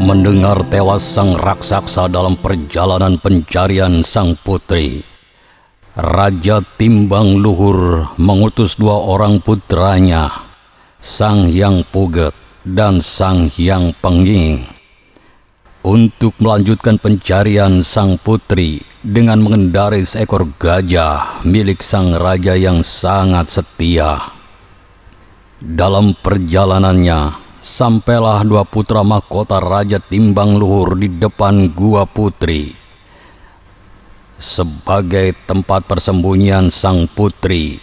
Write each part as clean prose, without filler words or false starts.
Mendengar tewas sang raksasa dalam perjalanan pencarian sang putri, Raja Timbang Luhur mengutus dua orang putranya, Sang Hyang Puget dan Sang Hyang Pengging, untuk melanjutkan pencarian sang putri dengan mengendarai seekor gajah milik sang raja yang sangat setia. Dalam perjalanannya, sampailah dua putra mahkota Raja Timbang Luhur di depan Gua Putri sebagai tempat persembunyian sang putri,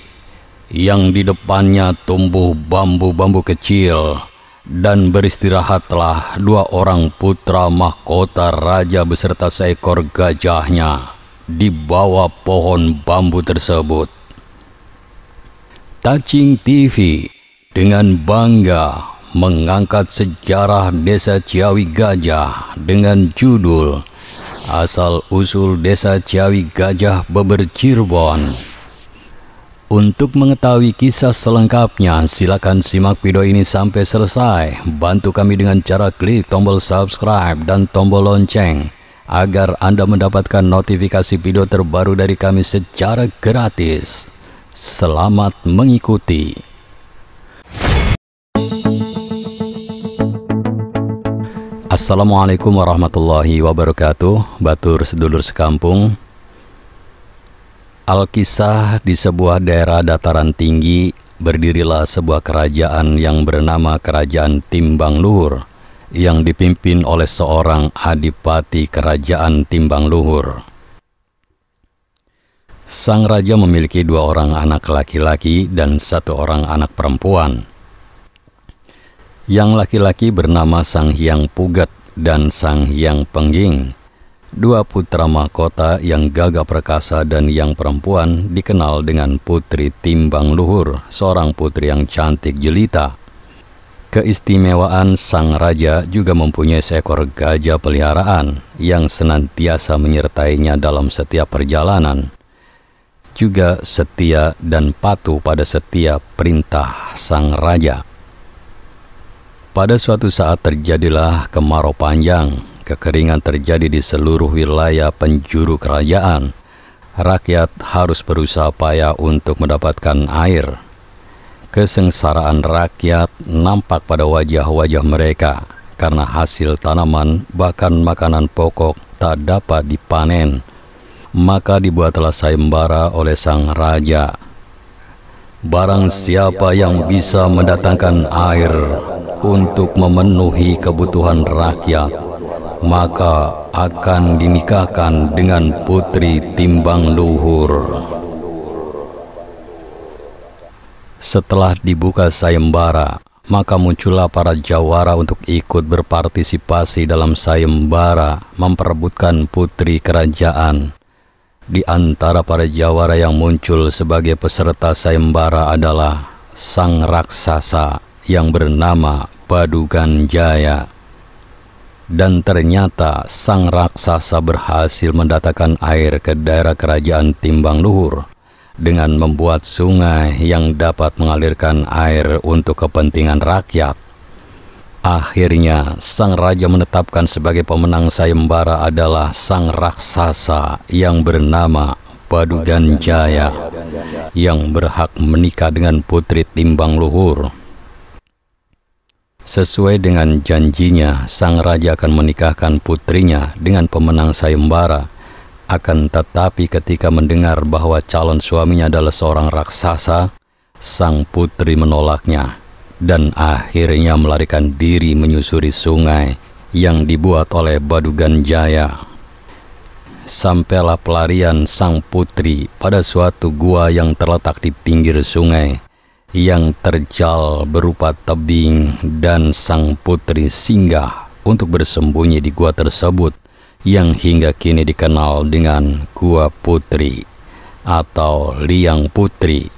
yang di depannya tumbuh bambu-bambu kecil, dan beristirahatlah dua orang putra mahkota raja beserta seekor gajahnya di bawah pohon bambu tersebut. Tacing TV dengan bangga mengangkat sejarah Desa Ciawi Gajah dengan judul Asal-usul Desa Ciawi Gajah Beber Cirebon. Untuk mengetahui kisah selengkapnya, silakan simak video ini sampai selesai. Bantu kami dengan cara klik tombol subscribe dan tombol lonceng agar Anda mendapatkan notifikasi video terbaru dari kami secara gratis. Selamat mengikuti. Assalamualaikum warahmatullahi wabarakatuh. Batur sedulur sekampung. Alkisah, di sebuah daerah dataran tinggi berdirilah sebuah kerajaan yang bernama Kerajaan Timbang Luhur, yang dipimpin oleh seorang adipati Kerajaan Timbang Luhur. Sang raja memiliki dua orang anak laki-laki dan satu orang anak perempuan. Yang laki-laki bernama Sang Hyang Puget dan Sang Hyang Pengging, dua putra mahkota yang gagah perkasa, dan yang perempuan dikenal dengan Putri Timbang Luhur, seorang putri yang cantik jelita. Keistimewaan sang raja juga mempunyai seekor gajah peliharaan yang senantiasa menyertainya dalam setiap perjalanan, juga setia dan patuh pada setiap perintah sang raja. Pada suatu saat terjadilah kemarau panjang, kekeringan terjadi di seluruh wilayah penjuru kerajaan. Rakyat harus berusaha payah untuk mendapatkan air. Kesengsaraan rakyat nampak pada wajah-wajah mereka, karena hasil tanaman bahkan makanan pokok tak dapat dipanen. Maka dibuatlah sayembara oleh sang raja. Barang siapa yang bisa mendatangkan air untuk memenuhi kebutuhan rakyat, maka akan dinikahkan dengan Putri Timbang Luhur. Setelah dibuka sayembara, maka muncullah para jawara untuk ikut berpartisipasi dalam sayembara memperebutkan putri kerajaan. Di antara para jawara yang muncul sebagai peserta sayembara adalah sang raksasa yang bernama Badugan Jaya. Dan ternyata sang raksasa berhasil mendatangkan air ke daerah kerajaan Timbang Luhur dengan membuat sungai yang dapat mengalirkan air untuk kepentingan rakyat. Akhirnya sang raja menetapkan sebagai pemenang sayembara adalah sang raksasa yang bernama Badugan Jaya, yang berhak menikah dengan Putri Timbang Luhur. Sesuai dengan janjinya, sang raja akan menikahkan putrinya dengan pemenang sayembara. Akan tetapi ketika mendengar bahwa calon suaminya adalah seorang raksasa, sang putri menolaknya dan akhirnya melarikan diri menyusuri sungai yang dibuat oleh Badugan Jaya. Sampailah pelarian sang putri pada suatu gua yang terletak di pinggir sungai yang terjal berupa tebing, dan sang putri singgah untuk bersembunyi di gua tersebut yang hingga kini dikenal dengan Gua Putri atau Liang Putri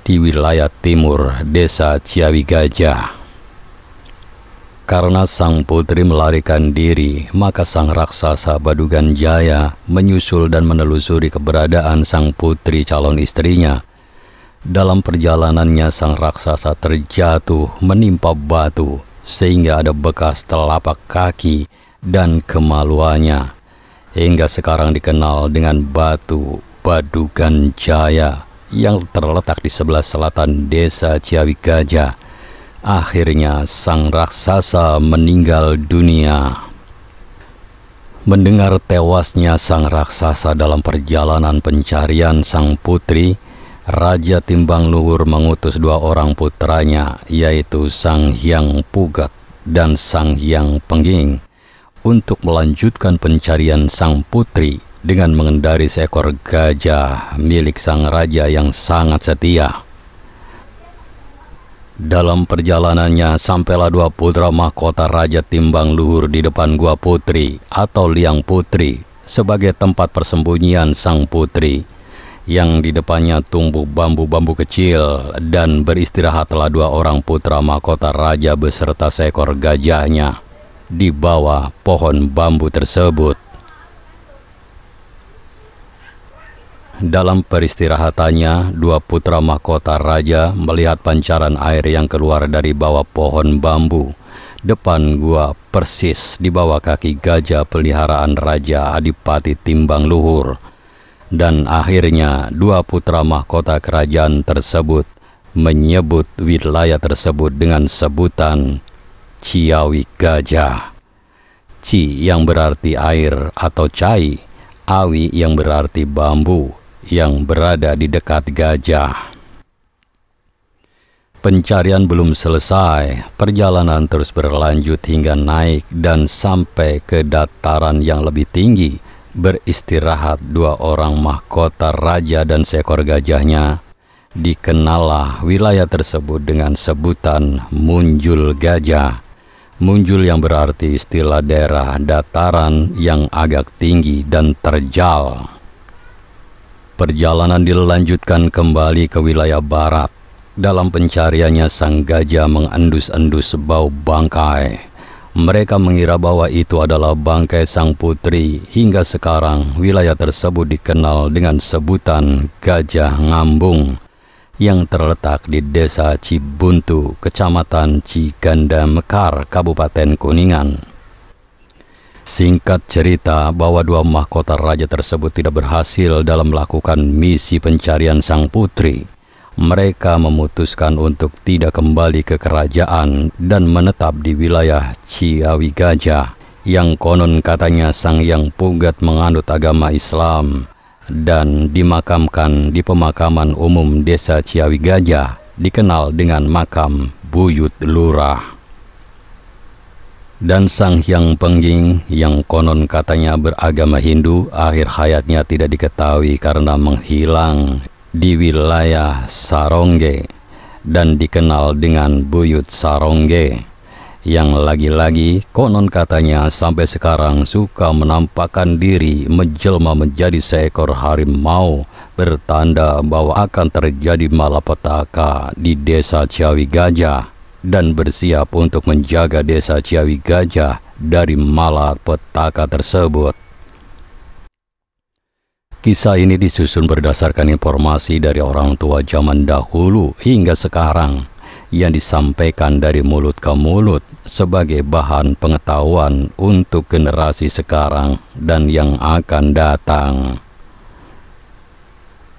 di wilayah timur Desa Ciawi Gajah. Karena sang putri melarikan diri, maka sang raksasa Badugan Jaya menyusul dan menelusuri keberadaan sang putri calon istrinya. Dalam perjalanannya, sang raksasa terjatuh menimpa batu sehingga ada bekas telapak kaki dan kemaluannya, hingga sekarang dikenal dengan Batu Badugan Jaya yang terletak di sebelah selatan desa Ciawi Gajah. Akhirnya sang raksasa meninggal dunia. Mendengar tewasnya sang raksasa dalam perjalanan pencarian sang putri, Raja Timbang Luhur mengutus dua orang putranya, yaitu Sang Hyang Pugat dan Sang Hyang Pengging, untuk melanjutkan pencarian sang putri dengan mengendari seekor gajah milik sang raja yang sangat setia. Dalam perjalanannya, sampailah dua putra mahkota Raja Timbang Luhur di depan Gua Putri atau Liang Putri sebagai tempat persembunyian sang putri, yang di depannya tumbuh bambu-bambu kecil, dan beristirahatlah dua orang putra mahkota raja beserta seekor gajahnya di bawah pohon bambu tersebut. Dalam peristirahatannya, dua putra mahkota raja melihat pancaran air yang keluar dari bawah pohon bambu depan gua, persis di bawah kaki gajah peliharaan Raja Adipati Timbang Luhur. Dan akhirnya dua putra mahkota kerajaan tersebut menyebut wilayah tersebut dengan sebutan Ciawi Gajah. Ci yang berarti air atau cai, awi yang berarti bambu yang berada di dekat gajah. Pencarian belum selesai, perjalanan terus berlanjut hingga naik dan sampai ke dataran yang lebih tinggi. Beristirahat dua orang mahkota raja dan seekor gajahnya. Dikenallah wilayah tersebut dengan sebutan Munjul Gajah. Munjul yang berarti istilah daerah dataran yang agak tinggi dan terjal. Perjalanan dilanjutkan kembali ke wilayah barat. Dalam pencariannya, sang gajah mengendus-endus bau bangkai. Mereka mengira bahwa itu adalah bangkai sang putri. Hingga sekarang wilayah tersebut dikenal dengan sebutan Gajah Ngambung, yang terletak di desa Cibuntu, kecamatan Ciganda Mekar, Kabupaten Kuningan. Singkat cerita, bahwa dua mahkota raja tersebut tidak berhasil dalam melakukan misi pencarian sang putri. Mereka memutuskan untuk tidak kembali ke kerajaan dan menetap di wilayah Ciawi Gajah, yang konon katanya Sang Hyang Pugat menganut agama Islam, dan dimakamkan di pemakaman umum desa Ciawi Gajah, dikenal dengan makam Buyut Lurah. Dan Sang Hyang Pengging yang konon katanya beragama Hindu, akhir hayatnya tidak diketahui karena menghilang di wilayah Sarongge dan dikenal dengan Buyut Sarongge, yang lagi-lagi konon katanya sampai sekarang suka menampakkan diri menjelma menjadi seekor harimau, bertanda bahwa akan terjadi malapetaka di desa Ciawi Gajah dan bersiap untuk menjaga desa Ciawi Gajah dari malapetaka tersebut. Kisah ini disusun berdasarkan informasi dari orang tua zaman dahulu hingga sekarang, yang disampaikan dari mulut ke mulut sebagai bahan pengetahuan untuk generasi sekarang dan yang akan datang.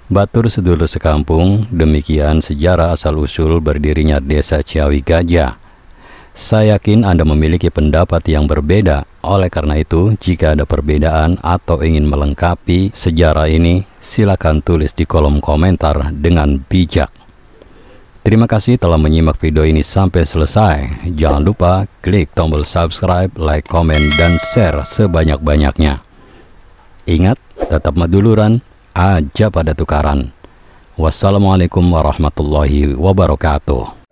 Batur sedulur sekampung, demikian sejarah asal-usul berdirinya desa Ciawi Gajah. Saya yakin Anda memiliki pendapat yang berbeda. Oleh karena itu, jika ada perbedaan atau ingin melengkapi sejarah ini, silakan tulis di kolom komentar dengan bijak. Terima kasih telah menyimak video ini sampai selesai. Jangan lupa klik tombol subscribe, like, komen, dan share sebanyak-banyaknya. Ingat, tetap maduluran, aja pada tukaran. Wassalamualaikum warahmatullahi wabarakatuh.